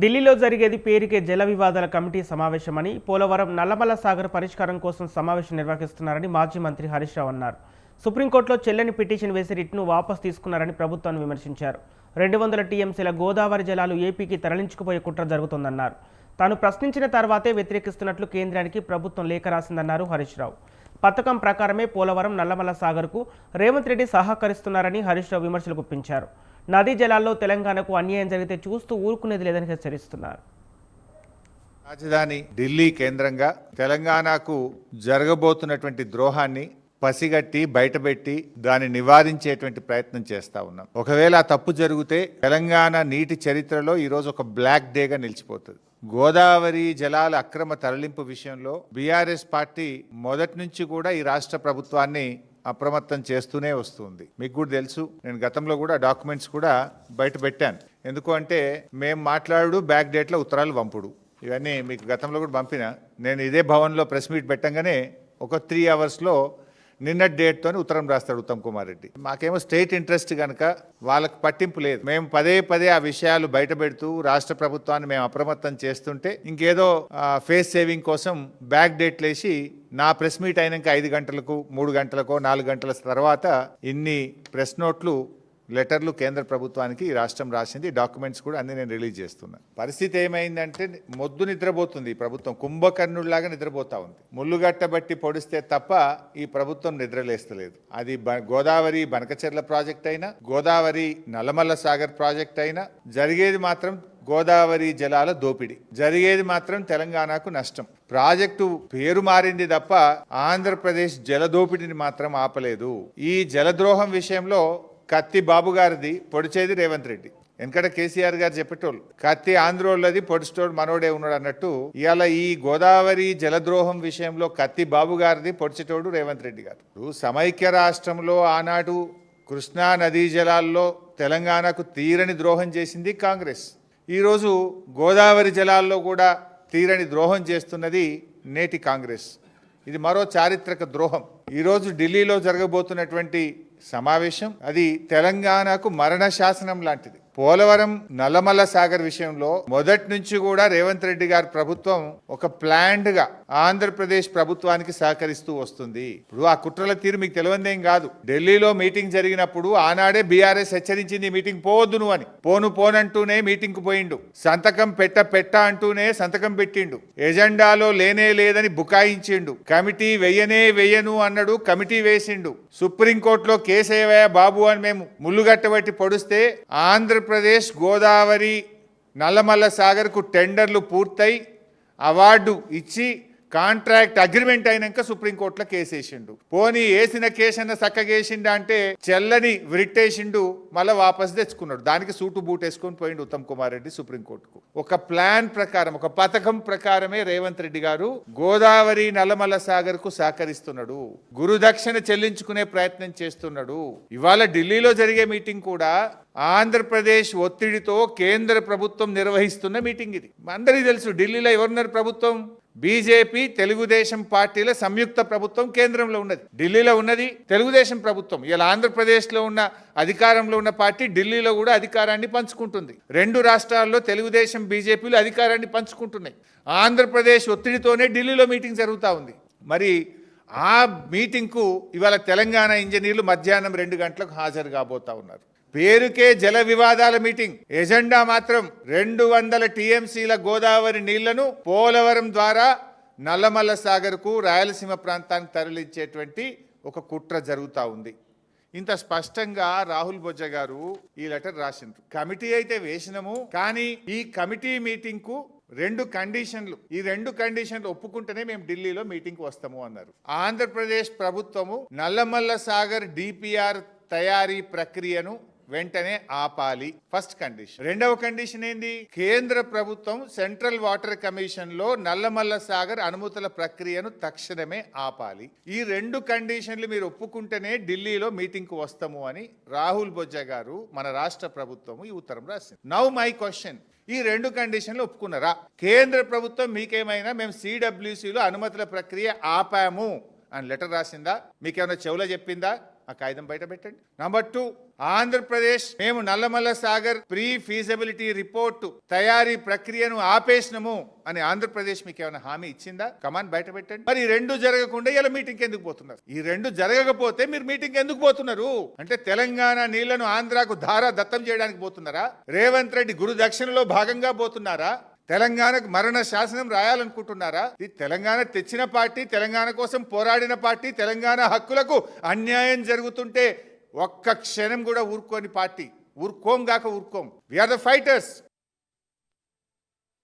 ఢిల్లీలో జరిగేది పేరుకే జల వివాదాల కమిటీ సమావేశమని, పోలవరం నల్లమల్ల సాగర్ పరిష్కారం కోసం సమావేశం నిర్వహిస్తున్నారని మాజీ మంత్రి హరీష్ రావు అన్నారు. సుప్రీంకోర్టులో చెల్లని పిటిషన్ వేసి రిట్ను వాపసు తీసుకున్నారని ప్రభుత్వాన్ని విమర్శించారు. 200 టీఎంసీల గోదావరి జలాలు ఏపీకి తరలించుకుపోయే కుట్ర జరుగుతోందన్నారు. తాను ప్రశ్నించిన తర్వాతే వ్యతిరేకిస్తున్నట్లు కేంద్రానికి ప్రభుత్వం లేఖ రాసిందన్నారు హరీష్ రావు. పథకం ప్రకారమే పోలవరం నల్లమల్ల సాగర్కు రేవంత్ రెడ్డి సహకరిస్తున్నారని హరీష్ రావు విమర్శలు గుప్పించారు. నదీ జలాల్లో తెలంగాణకు అన్యాయం జరిగితే చూస్తూ ఊరుకునేది లేదని హెచ్చరిస్తున్నారు. రాజధాని ఢిల్లీ కేంద్రంగా తెలంగాణకు జరగబోతున్నటువంటి ద్రోహాన్ని పసిగట్టి బయటపెట్టి దాన్ని నివారించేటువంటి ప్రయత్నం చేస్తా ఉన్నాం. ఒకవేళ ఆ తప్పు జరిగితే తెలంగాణ నీటి చరిత్రలో ఈరోజు ఒక బ్లాక్ డేగా నిలిచిపోతుంది. గోదావరి జలాల అక్రమ తరలింపు విషయంలో బీఆర్ఎస్ పార్టీ మొదటి నుంచి కూడా ఈ రాష్ట్ర ప్రభుత్వాన్ని అప్రమత్తం చేస్తూనే వస్తుంది. మీకు కూడా తెలుసు, నేను గతంలో కూడా డాక్యుమెంట్స్ కూడా బయట పెట్టాను. ఎందుకు అంటే మేము మాట్లాడు బ్యాక్ డేట్లో ఉత్తరాలు పంపుడు ఇవన్నీ మీకు గతంలో కూడా పంపిన. నేను ఇదే భవన్లో ప్రెస్ మీట్ పెట్టంగానే ఒక 3 అవర్స్లో నిన్నటి డేట్తో ఉత్తరం రాస్తాడు ఉత్తమ్ కుమార్ రెడ్డి. మాకేమో స్టేట్ ఇంట్రెస్ట్ కనుక వాళ్ళకి పట్టింపు లేదు. మేము పదే ఆ విషయాలు బయట పెడుతూ రాష్ట్ర ప్రభుత్వాన్ని మేము అప్రమత్తం చేస్తుంటే ఇంకేదో ఫేస్ సేవింగ్ కోసం బ్యాక్ డేట్లు వేసి నా ప్రెస్ మీట్ అయినాక 5 గంటలకు 3 గంటలకో 4 గంటల తర్వాత ఇన్ని ప్రెస్ నోట్లు లెటర్లు కేంద్ర ప్రభుత్వానికి ఈ రాష్ట్రం రాసింది. డాక్యుమెంట్స్ కూడా అన్ని నేను రిలీజ్ చేస్తున్నాను. పరిస్థితి ఏమైందంటే మొద్దు నిద్రపోతుంది. ఈ ప్రభుత్వం కుంభకర్ణుడిలాగా నిద్రపోతా ఉంది. ముళ్ళుగట్టబట్టి పొడిస్తే తప్ప ఈ ప్రభుత్వం నిద్రలేస్తలేదు. అది గోదావరి బనకచెర్ల ప్రాజెక్ట్ అయినా, గోదావరి నల్లమల్ల సాగర్ ప్రాజెక్ట్ అయినా జరిగేది మాత్రం గోదావరి జలాల దోపిడీ, జరిగేది మాత్రం తెలంగాణకు నష్టం. ప్రాజెక్టు పేరు మారింది తప్ప ఆంధ్రప్రదేశ్ జలదోపిడిని మాత్రం ఆపలేదు. ఈ జలద్రోహం విషయంలో కత్తి బాబు గారిది, పొడిచేది రేవంత్ రెడ్డి. ఎందుకంటే కేసీఆర్ గారు చెప్పేటోళ్ళు కత్తి ఆంధ్రోళ్ళది, పొడిచేటోడు మనోడే ఉన్నాడు అన్నట్టు ఇవాళ ఈ గోదావరి జలద్రోహం విషయంలో కత్తి బాబు గారిది, పొడిచేటోడు రేవంత్ రెడ్డి గారు. సమైక్య రాష్ట్రంలో ఆనాడు కృష్ణా నదీ జలాల్లో తెలంగాణకు తీరని ద్రోహం చేసింది కాంగ్రెస్. ఈరోజు గోదావరి జలాల్లో కూడా తీరని ద్రోహం చేస్తున్నది నేటి కాంగ్రెస్. ఇది మరో చారిత్రక ద్రోహం. ఈరోజు ఢిల్లీలో జరగబోతున్నటువంటి సమావేశం అది తెలంగాణకు మరణ శాసనం లాంటిది. పోలవరం నల్లమల్ల సాగర్ విషయంలో మొదటి నుంచి కూడా రేవంత్ రెడ్డి గారి ప్రభుత్వం ఒక ప్లాన్డ్ గా ఆంధ్రప్రదేశ్ ప్రభుత్వానికి సహకరిస్తూ వస్తుంది. ఇప్పుడు ఆ కుట్రల తీరు మీకు తెలియదేం కాదు. ఢిల్లీలో మీటింగ్ జరిగినప్పుడు ఆనాడే బీఆర్ఎస్ హెచ్చరించింది మీటింగ్ పోవద్దు నువ్వు అని. పోనంటూనే మీటింగ్ కు పోయిండు. సంతకం పెట్ట అంటూనే సంతకం పెట్టిండు. ఎజెండాలో లేనే లేదని బుకాయించిండు. కమిటీ వెయ్యను అన్నాడు, కమిటీ వేసిండు. సుప్రీంకోర్టులో కేసేవయ్య బాబు అని మేము ముళ్ళుగట్టబట్టి పొడిస్తే ఆంధ్రప్రదేశ్ గోదావరి నల్లమల్ల సాగర్కు టెండర్లు పూర్తయి అవార్డు ఇచ్చి కాంట్రాక్ట్ అగ్రిమెంట్ అయినాక సుప్రీంకోర్టులో కేసేసిండు. పోనీ వేసిన కేసన్న సక్కగేసిండు అంటే చెల్లని విరిట్టేసిండు, మళ్ళీ వాపస్ తెచ్చుకున్నాడు. దానికి సూటు బూట్ వేసుకొని పోయిండు ఉత్తమ్ కుమార్ రెడ్డి సుప్రీంకోర్టుకు. ఒక ప్లాన్ ప్రకారం, ఒక పథకం ప్రకారమే రేవంత్ రెడ్డి గారు గోదావరి నల్లమల్ల సాగర్ కు సహకరిస్తున్నాడు. గురుదక్షిణ చెల్లించుకునే ప్రయత్నం చేస్తున్నాడు. ఇవాళ ఢిల్లీలో జరిగే మీటింగ్ కూడా ఆంధ్రప్రదేశ్ ఒత్తిడితో కేంద్ర ప్రభుత్వం నిర్వహిస్తున్న మీటింగ్ ఇది. అందరికీ తెలుసు ఢిల్లీలో ఎవరున్నారు ప్రభుత్వం? బీజేపీ తెలుగుదేశం పార్టీల సంయుక్త ప్రభుత్వం కేంద్రంలో ఉన్నది. ఢిల్లీలో ఉన్నది తెలుగుదేశం ప్రభుత్వం. ఇలా ఆంధ్రప్రదేశ్లో ఉన్న అధికారంలో ఉన్న పార్టీ ఢిల్లీలో కూడా అధికారాన్ని పంచుకుంటుంది. 2 రాష్ట్రాల్లో తెలుగుదేశం బీజేపీలు అధికారాన్ని పంచుకుంటున్నాయి. ఆంధ్రప్రదేశ్ ఒత్తిడితోనే ఢిల్లీలో మీటింగ్ జరుగుతూ ఉంది. మరి ఆ మీటింగ్కు ఇవాళ తెలంగాణ ఇంజనీర్లు మధ్యాహ్నం 2 గంటలకు హాజరు కాబోతా ఉన్నారు. పేరుకే జల వివాదాల మీటింగ్, ఎజెండా మాత్రం 200 టీఎంసీల గోదావరి నీళ్లను పోలవరం ద్వారా నల్లమల్ల సాగర్కు రాయలసీమ ప్రాంతానికి తరలించేటువంటి ఒక కుట్ర జరుగుతూ ఉంది. ఇంత స్పష్టంగా రాహుల్ బొజ్జ గారు ఈ లెటర్ రాసిండ్రు. కమిటీ అయితే వేసినము, కానీ ఈ కమిటీ మీటింగ్ కు 2 కండిషన్లు, ఈ 2 కండిషన్లు ఒప్పుకుంటేనే మేము ఢిల్లీలో మీటింగ్ కు వస్తాము అన్నారు. ఆంధ్రప్రదేశ్ ప్రభుత్వము నల్లమల్ల సాగర్ డిపిఆర్ తయారీ ప్రక్రియను వెంటనే ఆపాలి, ఫస్ట్ కండిషన్. రెండవ కండిషన్ ఏంది? కేంద్ర ప్రభుత్వం సెంట్రల్ వాటర్ కమిషన్ లో నల్లమల్ల సాగర్ అనుమతుల ప్రక్రియను తక్షణమే ఆపాలి. ఈ 2 కండిషన్లు మీరు ఒప్పుకుంటేనే ఢిల్లీలో మీటింగ్ కు వస్తాము అని రాహుల్ బొజ్జ గారు మన రాష్ట్ర ప్రభుత్వం ఈ ఉత్తరం రాసింది. నౌ మై క్వశ్చన్, ఈ 2 కండిషన్లు ఒప్పుకున్నారా? కేంద్ర ప్రభుత్వం మీకేమైనా మేము సిడబ్ల్యూసీలో అనుమతుల ప్రక్రియ ఆపాము అని లెటర్ రాసిందా? మీకేమైనా చెవులో చెప్పిందా? ఆ కాగితం బయట పెట్టండి. నంబర్ 2, ఆంధ్రప్రదేశ్ మేము Nallamalla Sagar pre feasibility report తయారీ ప్రక్రియను ఆపేసినము అని ఆంధ్రప్రదేశ్ మీకు ఏమైనా హామీ ఇచ్చిందా? కమాన్ బయట పెట్టండి. మరి ఈ రెండు జరగకుండా ఇలా మీటింగ్ ఎందుకు పోతున్నారు? ఈ రెండు జరగకపోతే మీరు మీటింగ్ ఎందుకు పోతున్నారు? అంటే తెలంగాణ నీళ్లను ఆంధ్రాకు ధారా దత్తం చేయడానికి పోతున్నారా? రేవంత్ రెడ్డి గురు దక్షిణలో భాగంగా పోతున్నారా? తెలంగాణకు మరణ శాసనం రాయాలనుకుంటున్నారా? ఇది తెలంగాణ తెచ్చిన పార్టీ, తెలంగాణ కోసం పోరాడిన పార్టీ, తెలంగాణ హక్కులకు అన్యాయం జరుగుతుంటే ఒక్క క్షణం కూడా ఊరుకోని పార్టీ. ఊరుకోం. We are the fighters.